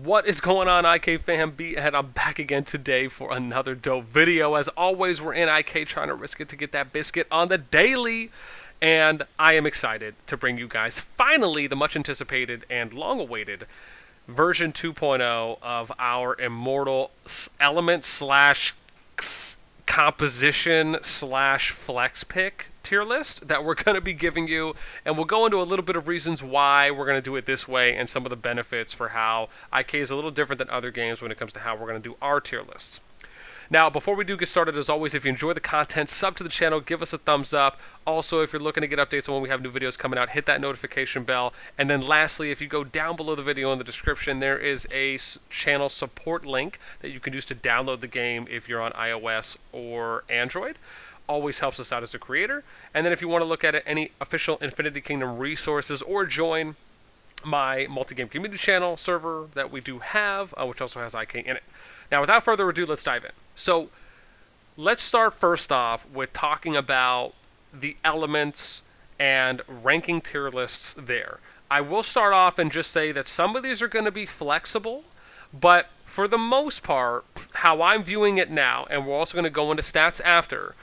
What is going on, IK fam? Beathead, I'm back again today for another dope video. As always, we're in IK trying to risk it to get that biscuit on the daily. And I am excited to bring you guys finally the much anticipated and long awaited version 2.0 of our Immortal element slash composition slash flex pick tier list that we're going to be giving you, and we'll go into a little bit of reasons why we're going to do it this way and some of the benefits for how IK is a little different than other games when it comes to how we're going to do our tier lists. Now, before we do get started, as always, if you enjoy the content, sub to the channel, give us a thumbs up. Also, if you're looking to get updates on when we have new videos coming out, hit that notification bell. And then lastly, if you go down below the video in the description, there is a channel support link that you can use to download the game if you're on iOS or Android. Always helps us out as a creator. And then if you want to look at any official Infinity Kingdom resources or join my multi-game community channel server that we do have, which also has IK in it. Now, without further ado, let's dive in. So, let's start first off with talking about the elements and ranking tier lists there. I will start off and just say that some of these are going to be flexible, but for the most part, how I'm viewing it now, and we're also going to go into stats after,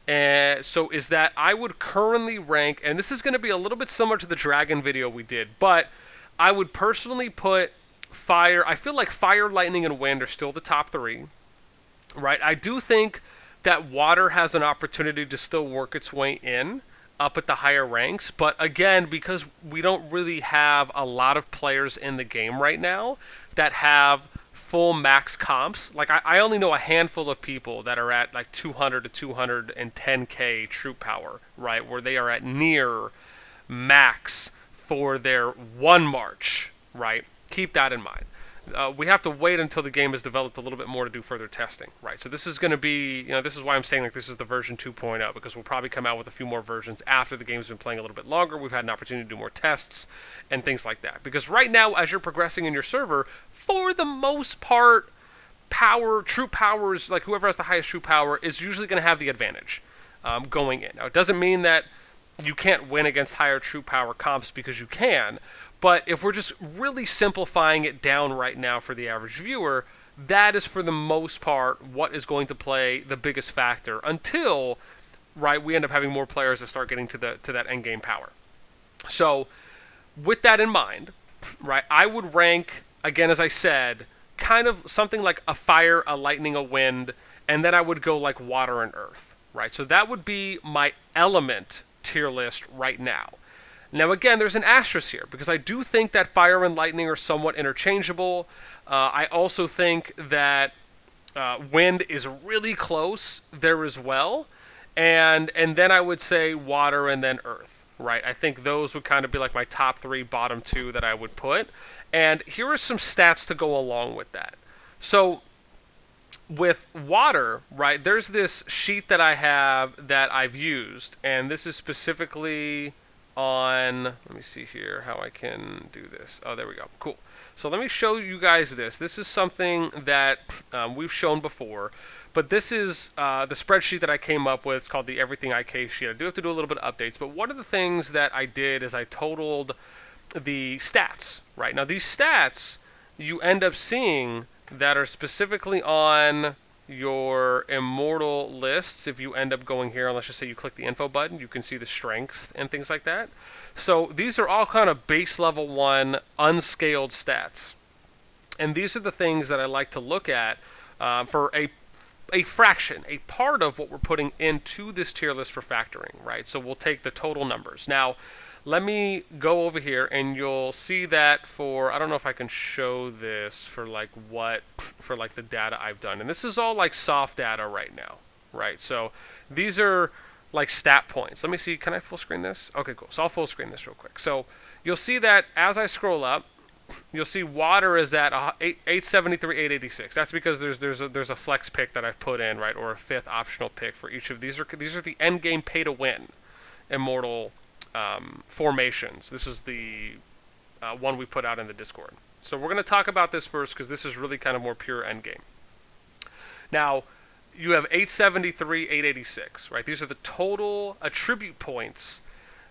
is that I would currently rank, and this is going to be a little bit similar to the dragon video we did, but I would personally put fire. I feel like fire, lightning, and wind are still the top three, right? I do think that water has an opportunity to still work its way in up at the higher ranks, but again, because we don't really have a lot of players in the game right now that have full max comps. Like, I only know a handful of people that are at like 200 to 210k troop power, right, where they are at near max for their one march, right? Keep that in mind. We have to wait until the game is developed a little bit more to do further testing, right? So this is going to be, this is why I'm saying like this is the version 2.0, because we'll probably come out with a few more versions after the game's been playing a little bit longer. We've had an opportunity to do more tests and things like that. Because right now, as you're progressing in your server, for the most part, troop power is like whoever has the highest troop power is usually going to have the advantage going in. Now, it doesn't mean that you can't win against higher troop power comps, because you can. But if we're just really simplifying it down right now for the average viewer, that is for the most part what is going to play the biggest factor until, right, we end up having more players that start getting to that end game power. So with that in mind, right, I would rank, again, as I said, kind of something like a fire, a lightning, a wind, and then I would go like water and earth, right? So that would be my element tier list right now. Now, again, there's an asterisk here, because I do think that fire and lightning are somewhat interchangeable. I also think that wind is really close there as well. And then I would say water and then earth, right? I think those would kind of be like my top three, bottom two that I would put. And here are some stats to go along with that. So with water, right, there's this sheet that I have that I've used, and this is specifically on, let me see here how I can do this. Oh, there we go. Cool. So let me show you guys this. This is something that we've shown before, but this is the spreadsheet that I came up with. It's called the Everything IK sheet. I do have to do a little bit of updates, but one of the things that I did is I totaled the stats, right? Now, these stats you end up seeing that are specifically on your Immortal lists. If you end up going here, and let's just say you click the info button, you can see the strengths and things like that. So these are all kind of base level 1 unscaled stats, and these are the things that I like to look at for a fraction, a part of what we're putting into this tier list for factoring, right? So we'll take the total numbers. Now, let me go over here, and you'll see that for, I don't know if I can show this for like the data I've done. And this is all like soft data right now, right? So these are like stat points. Let me see, can I full screen this? Okay, cool. So I'll full screen this real quick. So you'll see that as I scroll up, you'll see water is at 873, 886. That's because there's a flex pick that I've put in, right, or a fifth optional pick for each of these. These are the end game pay to win Immortal formations. This is the one we put out in the Discord. So we're going to talk about this first, because this is really kind of more pure endgame. Now, you have 873, 886, right? These are the total attribute points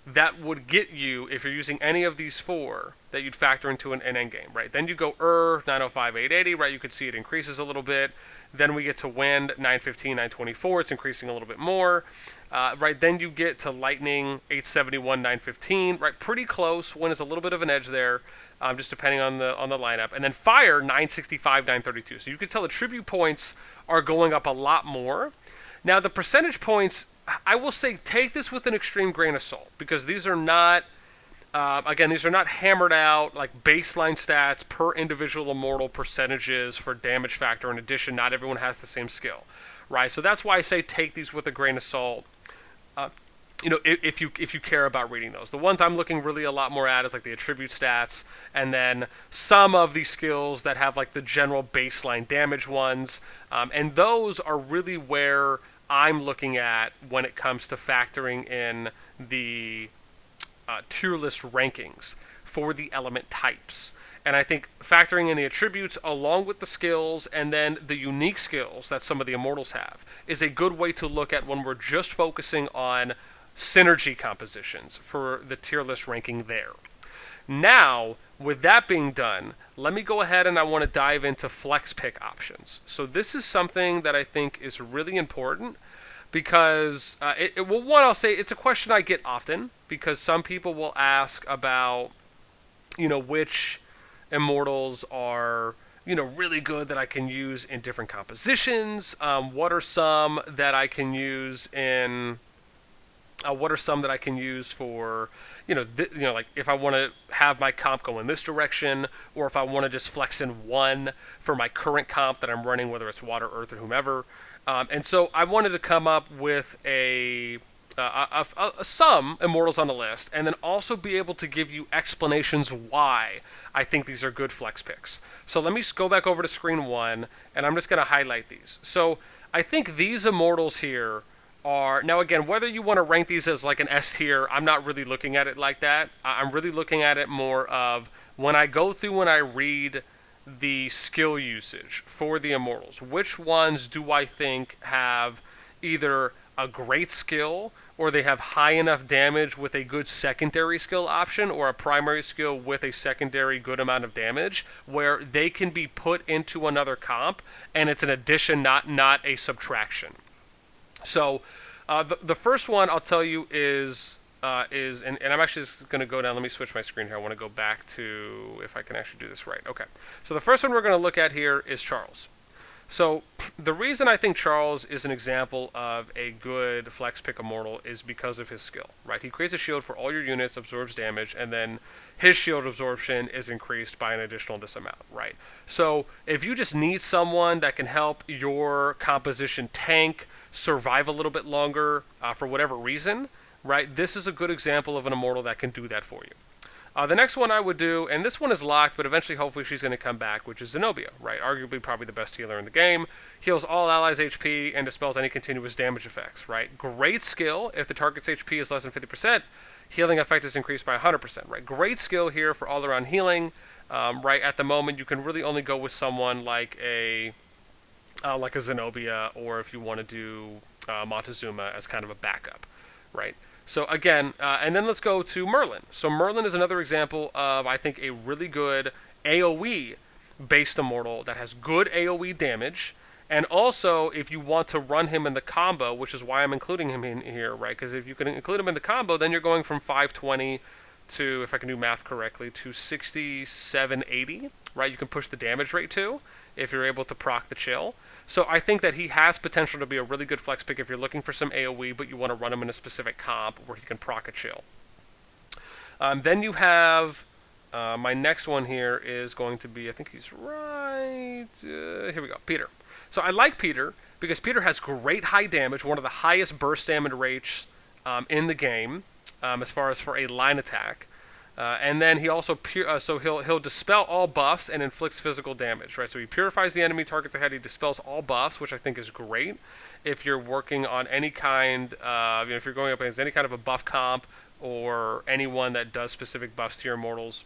that would get you, if you're using any of these four, that you'd factor into an endgame, right? Then you go 905, 880, right? You could see it increases a little bit. Then we get to wind, 915, 924. It's increasing a little bit more, right? Then you get to lightning, 871, 915, right? Pretty close. Wind is a little bit of an edge there, just depending on the lineup. And then fire, 965, 932. So you can tell the tribute points are going up a lot more. Now the percentage points, I will say, take this with an extreme grain of salt, because these are not. Again, these are not hammered out like baseline stats per individual immortal percentages for damage factor. In addition, not everyone has the same skill, right? So that's why I say take these with a grain of salt. If you care about reading those, the ones I'm looking really a lot more at is like the attribute stats, and then some of these skills that have like the general baseline damage ones, and those are really where I'm looking at when it comes to factoring in the tier list rankings for the element types. And I think factoring in the attributes along with the skills and then the unique skills that some of the immortals have is a good way to look at when we're just focusing on synergy compositions for the tier list ranking there. Now, with that being done, let me go ahead and I want to dive into flex pick options. So this is something that I think is really important, because one, I'll say it's a question I get often, because some people will ask about, which immortals are, really good that I can use in different compositions. What are some that I can use in? What are some that I can use for, like if I want to have my comp go in this direction, or if I want to just flex in one for my current comp that I'm running, whether it's water, earth, or whomever. And so I wanted to come up with some immortals on the list, and then also be able to give you explanations why I think these are good flex picks. So let me go back over to screen one, and I'm just going to highlight these. So I think these immortals here are, now again, whether you want to rank these as like an S tier, I'm not really looking at it like that. I'm really looking at it more of when I go through and I read the skill usage for the immortals, which ones do I think have either a great skill, or they have high enough damage with a good secondary skill option, or a primary skill with a secondary good amount of damage, where they can be put into another comp and it's an addition, not a subtraction. So the first one I'll tell you is and I'm actually just going to go down. Let me switch my screen here. I want to go back to, if I can actually do this right. Okay. So the first one we're going to look at here is Charles. So the reason I think Charles is an example of a good flex pick immortal is because of his skill, right? He creates a shield for all your units, absorbs damage, and then his shield absorption is increased by an additional this amount, right? So if you just need someone that can help your composition tank, survive a little bit longer for whatever reason, right, this is a good example of an immortal that can do that for you. The next one I would do, and this one is locked, but eventually hopefully she's going to come back, which is Zenobia, right? Arguably probably the best healer in the game. Heals all allies' HP and dispels any continuous damage effects, right? Great skill. If the target's HP is less than 50%, healing effect is increased by 100%, right? Great skill here for all-around healing, right? At the moment, you can really only go with someone like a Zenobia, or if you want to do Montezuma as kind of a backup, right? So again, and then let's go to Merlin. So Merlin is another example of, I think, a really good AoE-based immortal that has good AoE damage. And also, if you want to run him in the combo, which is why I'm including him in here, right? Because if you can include him in the combo, then you're going from 520 to, if I can do math correctly, to 6780, right? You can push the damage rate to, if you're able to proc the chill. So I think that he has potential to be a really good flex pick if you're looking for some AoE, but you want to run him in a specific comp where he can proc a chill. Then you have, my next one here is going to be, I think he's right, here we go, Peter. So I like Peter because Peter has great high damage, one of the highest burst damage rates in the game, as far as for a line attack. And then he also so he'll dispel all buffs and inflicts physical damage, right? So he purifies the enemy targets ahead. He dispels all buffs, which I think is great if you're working on any kind of, if you're going up against any kind of a buff comp or anyone that does specific buffs to your immortals,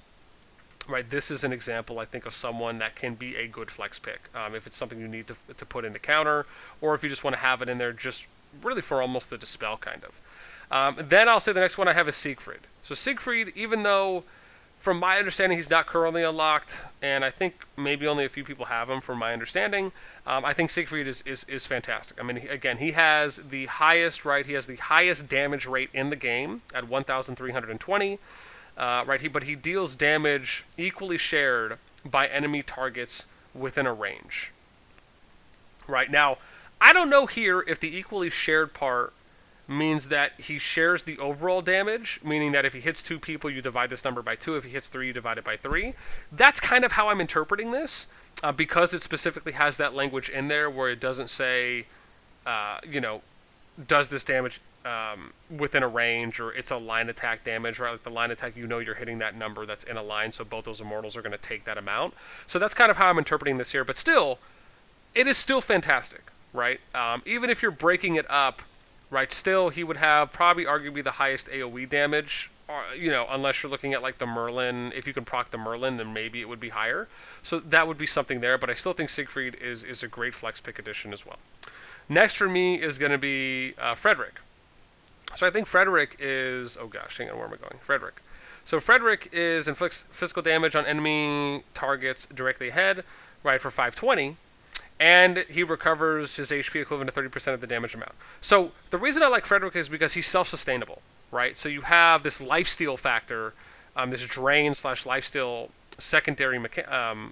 right? This is an example, I think, of someone that can be a good flex pick if it's something you need to put in the counter, or if you just want to have it in there just really for almost the dispel kind of. Then I'll say the next one I have is Siegfried. So Siegfried, even though from my understanding he's not currently unlocked, and I think maybe only a few people have him from my understanding, I think Siegfried is fantastic. I mean, again, he has the highest, right? He has the highest damage rate in the game at 1,320, right? But he deals damage equally shared by enemy targets within a range. Right now, I don't know here if the equally shared part means that he shares the overall damage, meaning that if he hits 2 people, you divide this number by 2. If he hits 3, you divide it by 3. That's kind of how I'm interpreting this, because it specifically has that language in there where it doesn't say, does this damage within a range, or it's a line attack damage, right? Like the line attack, you're hitting that number that's in a line, so both those immortals are going to take that amount. So that's kind of how I'm interpreting this here, but still, it is still fantastic, right? Even if you're breaking it up, right, still he would have probably arguably the highest AoE damage, unless you're looking at like the Merlin. If you can proc the Merlin, then maybe it would be higher. So that would be something there, but I still think Siegfried is a great flex pick addition as well. Next for me is going to be Frederick. So I think Frederick is, oh gosh, hang on, where am I going? Frederick. So Frederick inflicts physical damage on enemy targets directly ahead, right, for 520. And he recovers his HP equivalent to 30% of the damage amount. So the reason I like Frederick is because he's self-sustainable, right? So you have this lifesteal factor, this drain/lifesteal secondary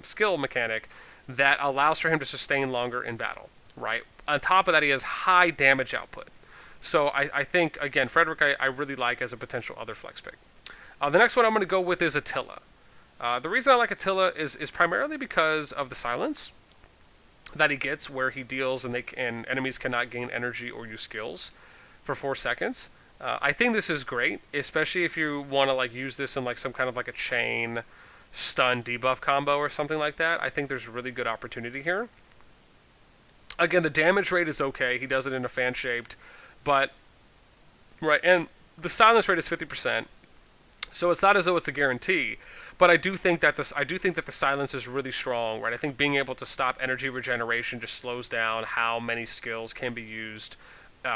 skill mechanic that allows for him to sustain longer in battle, right? On top of that, he has high damage output. So I think, again, Frederick I really like as a potential other flex pick. The next one I'm going to go with is Attila. The reason I like Attila is primarily because of the silence that he gets, where he deals and enemies cannot gain energy or use skills for 4 seconds. I think this is great, especially if you want to like use this in like some kind of like a chain stun debuff combo or something like that. I think there's a really good opportunity here. Again, the damage rate is okay. He does it in a fan shaped, but right, and the silence rate is 50%. So it's not as though it's a guarantee, but I do think that the silence is really strong, right? I think being able to stop energy regeneration just slows down how many skills can be used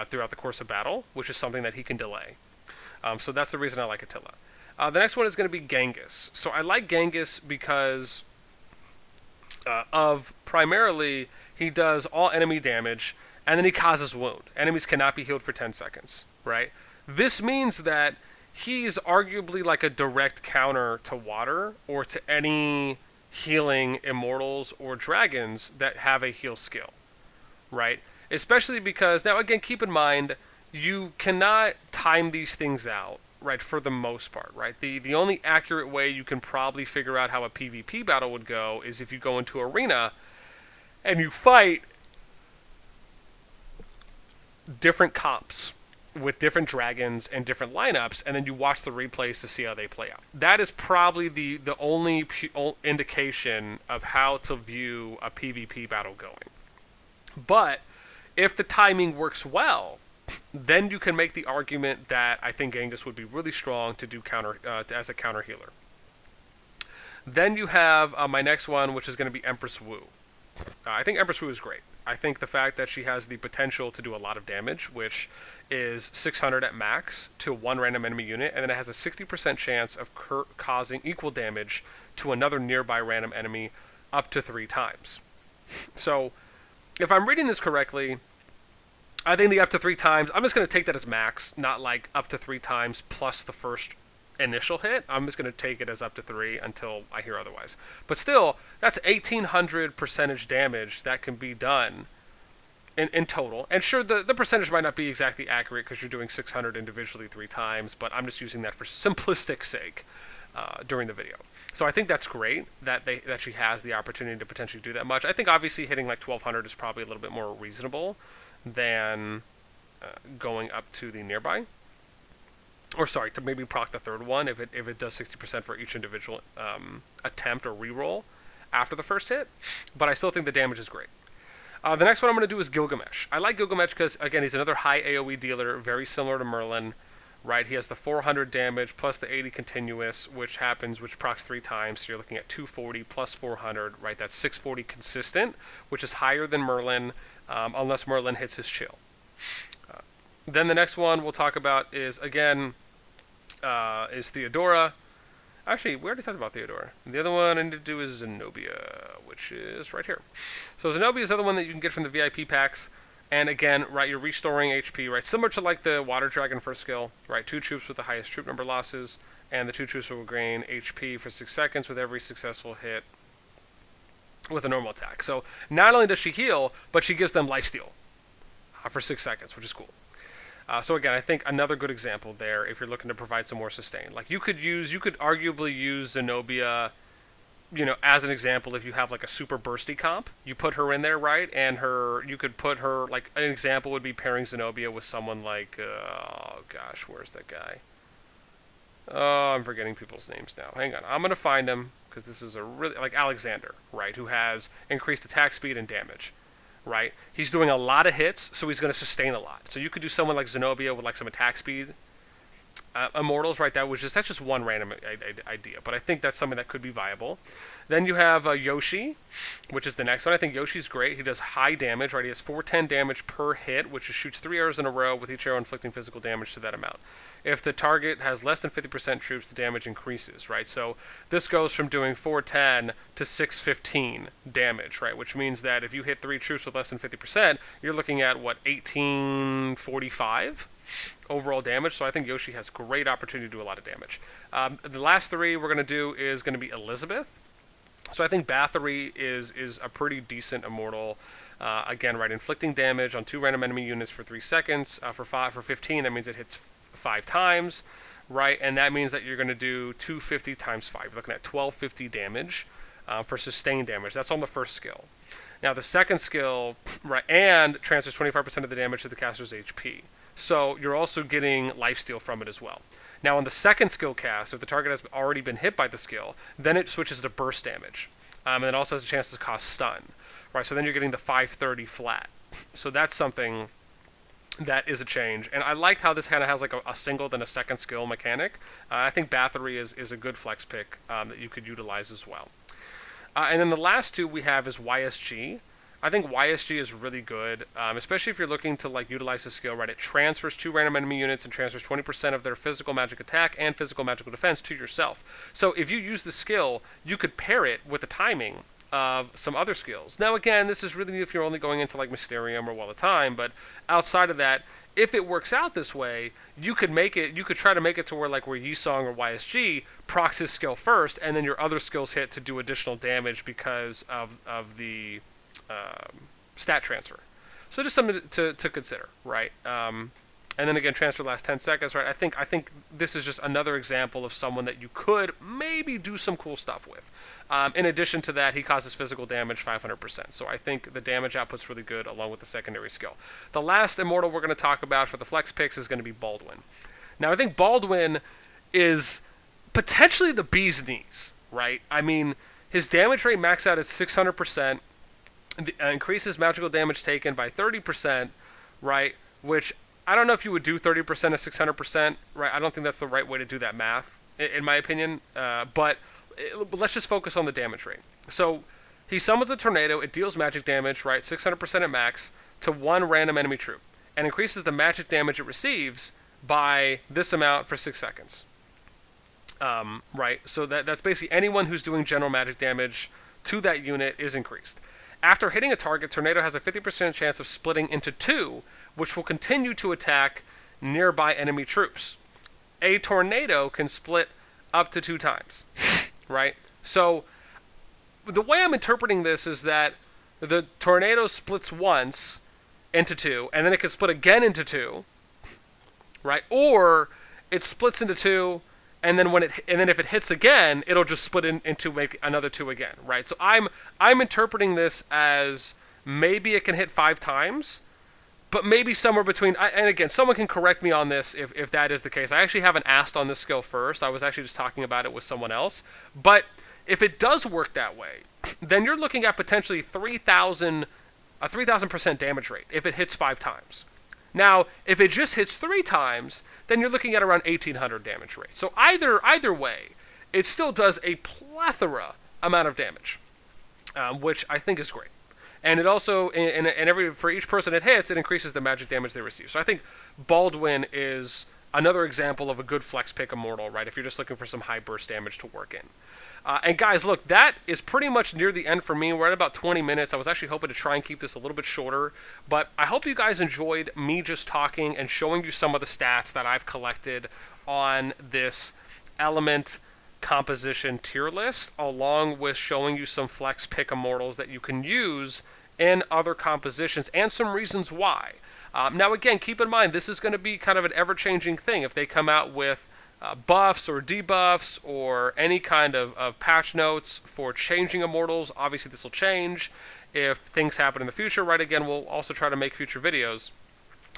throughout the course of battle, which is something that he can delay. So that's the reason I like Attila. The next one is going to be Genghis. So I like Genghis because of primarily he does all enemy damage, and then he causes wound. Enemies cannot be healed for 10 seconds, right? This means that he's arguably like a direct counter to water or to any healing immortals or dragons that have a heal skill, right? Especially because, now again, keep in mind, you cannot time these things out, right, for the most part, right? The only accurate way you can probably figure out how a PvP battle would go is if you go into arena and you fight different comps with different dragons and different lineups, and then you watch the replays to see how they play out. That is probably the only indication of how to view a PvP battle going. But if the timing works well, then you can make the argument that I think Genghis would be really strong to do as a counter healer. Then you have my next one, which is going to be Empress Wu. I think Empress Wu is great. I think the fact that she has the potential to do a lot of damage, which is 600 at max to one random enemy unit, and then it has a 60% chance of causing equal damage to another nearby random enemy up to 3 times. So, if I'm reading this correctly, I think the up to 3 times, I'm just going to take that as max, not like up to 3 times plus the first initial hit. I'm just going to take it as up to 3 until I hear otherwise. But still, that's 1,800 percentage damage that can be done in total. And sure, the percentage might not be exactly accurate because you're doing 600 individually 3 times, but I'm just using that for simplistic sake during the video. So I think that's great that she has the opportunity to potentially do that much. I think obviously hitting like 1,200 is probably a little bit more reasonable than going up to the nearby. Or sorry, to maybe proc the third one if it does 60% for each individual attempt or reroll after the first hit. But I still think the damage is great. The next one I'm going to do is Gilgamesh. I like Gilgamesh because, again, he's another high AoE dealer, very similar to Merlin, right? He has the 400 damage plus the 80 continuous, which procs 3 times, so you're looking at 240 plus 400, right? That's 640 consistent, which is higher than Merlin, unless Merlin hits his chill. Then the next one we'll talk about is, again, is Theodora. Actually, we already talked about Theodora. The other one I need to do is Zenobia, which is right here. So Zenobia is the other one that you can get from the VIP packs. And again, right, you're restoring HP, right? Similar to like the Water Dragon first skill, right? 2 troops with the highest troop number losses, and the 2 troops will gain HP for 6 seconds with every successful hit with a normal attack. So not only does she heal, but she gives them lifesteal for 6 seconds, which is cool. So again, I think another good example there if you're looking to provide some more sustain. Like you could arguably use Zenobia, you know, as an example. If you have like a super bursty comp, you put her in there, right? And you could put her, like an example would be pairing Zenobia with someone like, oh gosh, where's that guy? Oh, I'm forgetting people's names now. Hang on, I'm gonna find him because this is a really, like Alexander, right? Who has increased attack speed and damage. Right, he's doing a lot of hits, so he's going to sustain a lot. So you could do someone like Zenobia with like some attack speed. Immortals, right? That's just one random idea, but I think that's something that could be viable. Then you have Yoshi, which is the next one. I think Yoshi's great. He does high damage, right? He has 410 damage per hit, which shoots 3 arrows in a row, with each arrow inflicting physical damage to that amount. If the target has less than 50% troops, the damage increases, right? So this goes from doing 410 to 615 damage, right? Which means that if you hit 3 troops with less than 50%, you're looking at, what, 1845 overall damage. So I think Yoshi has great opportunity to do a lot of damage. The last 3 we're going to do is going to be Elizabeth. So I think Bathory is a pretty decent immortal. Again, right, inflicting damage on 2 random enemy units for 3 seconds. For 15, that means it hits 5 times, right? And that means that you're going to do 250 times 5. You're looking at 1250 damage for sustained damage. That's on the first skill. Now the second skill, right, and transfers 25% of the damage to the caster's HP. So you're also getting lifesteal from it as well. Now on the second skill cast, if the target has already been hit by the skill, then it switches to burst damage. And it also has a chance to cause stun, right? So then you're getting the 530 flat. So that's something that is a change. And I liked how this kind of has like a single then a second skill mechanic. I think Bathory is a good flex pick that you could utilize as well. And then the last 2 we have is YSG. I think YSG is really good, especially if you're looking to like utilize the skill, right? It transfers 2 random enemy units and transfers 20% of their physical magic attack and physical magical defense to yourself. So if you use the skill, you could pair it with the timing of some other skills. Now again, this is really if you're only going into like Mysterium or Wall of Time, but outside of that, if it works out this way, you could try to make it to where like where Yisong or YSG procs his skill first, and then your other skills hit to do additional damage because of the stat transfer. So just something to consider, right? And then again, transfer lasts 10 seconds, right? I think this is just another example of someone that you could maybe do some cool stuff with. In addition to that, he causes physical damage 500%. So I think the damage output's really good along with the secondary skill. The last immortal we're going to talk about for the flex picks is going to be Baldwin. Now I think Baldwin is potentially the bee's knees, right? I mean, his damage rate maxed out at 600%. Increases magical damage taken by 30%, right? Which I don't know if you would do 30% of 600%, right? I don't think that's the right way to do that math, in my opinion. But let's just focus on the damage rate. So he summons a tornado. It deals magic damage, right? 600% at max to 1 random enemy troop, and increases the magic damage it receives by this amount for 6 seconds. Right? So that's basically anyone who's doing general magic damage to that unit is increased. After hitting a target, Tornado has a 50% chance of splitting into 2, which will continue to attack nearby enemy troops. A tornado can split up to 2 times, right? So the way I'm interpreting this is that the tornado splits once into 2, and then it can split again into 2, right? Or it splits into 2, and then if it hits again, it'll just split into make another 2 again, right? So I'm interpreting this as maybe it can hit 5 times, but maybe somewhere between. And again, someone can correct me on this if that is the case. I actually haven't asked on this skill first. I was actually just talking about it with someone else. But if it does work that way, then you're looking at potentially a 3,000% damage rate if it hits 5 times. Now, if it just hits 3 times, then you're looking at around 1,800 damage rate. So either way, it still does a plethora amount of damage, which I think is great. And it also, for each person it hits, it increases the magic damage they receive. So I think Baldwin is another example of a good flex pick Immortal, right? If you're just looking for some high burst damage to work in. And guys, look, that is pretty much near the end for me. We're at about 20 minutes. I was actually hoping to try and keep this a little bit shorter, but I hope you guys enjoyed me just talking and showing you some of the stats that I've collected on this element composition tier list, along with showing you some flex pick Immortals that you can use in other compositions and some reasons why. Now, again, keep in mind, this is going to be kind of an ever-changing thing. If they come out with buffs or debuffs or any kind of patch notes for changing Immortals, obviously this will change. If things happen in the future, right, again, we'll also try to make future videos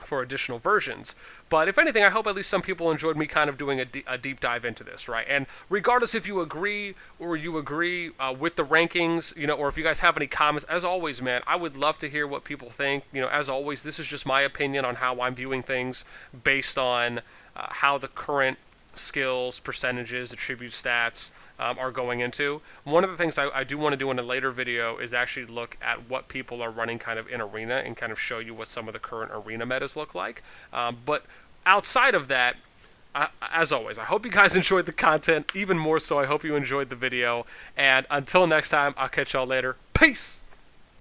for additional versions. But if anything, I hope at least some people enjoyed me kind of doing a deep dive into this, right? And regardless if you agree or you agree with the rankings, you know, or if you guys have any comments, as always, man, I would love to hear what people think. You know, as always, this is just my opinion on how I'm viewing things based on how the current skills, percentages, attribute stats are going into. One of the things I do want to do in a later video is actually look at what people are running kind of in Arena and kind of show you what some of the current Arena metas look like. But outside of that, as always, I hope you guys enjoyed the content. Even more so, I hope you enjoyed the video. And until next time, I'll catch y'all later. Peace!